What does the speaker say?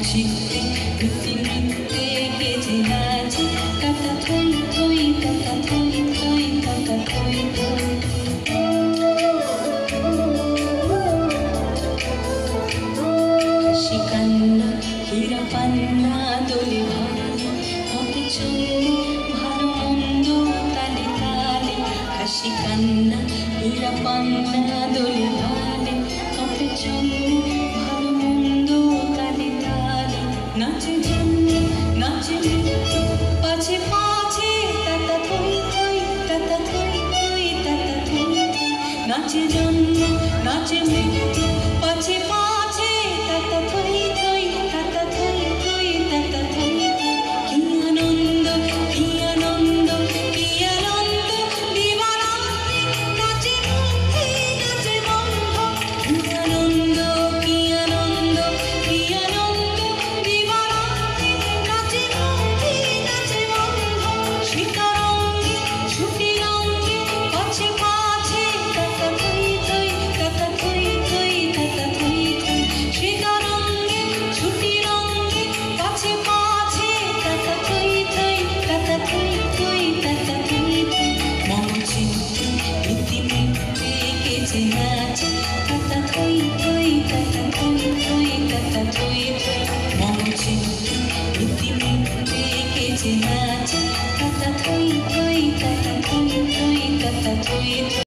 চিত্তে নৃত্যে নৃত্যে গেছে নাচে তাতা থই থই তাতা থই থই তাতা থই থই হাসি কান্না হীরা পান্না দোলে ভালে হবে চন্দ্র ভালো মন্দ তালে তালে হাসি কান্না হীরা পান্না দোলে ভালে হবে চন্দ্র ভালো মন্দ তালে তালে নাচে জন্য নাচে মৃত্যু পাছে পাছে তাতা থই থই তাতা থই থই তাতা থই থই নাচে জন্য নাচে মৃত্যু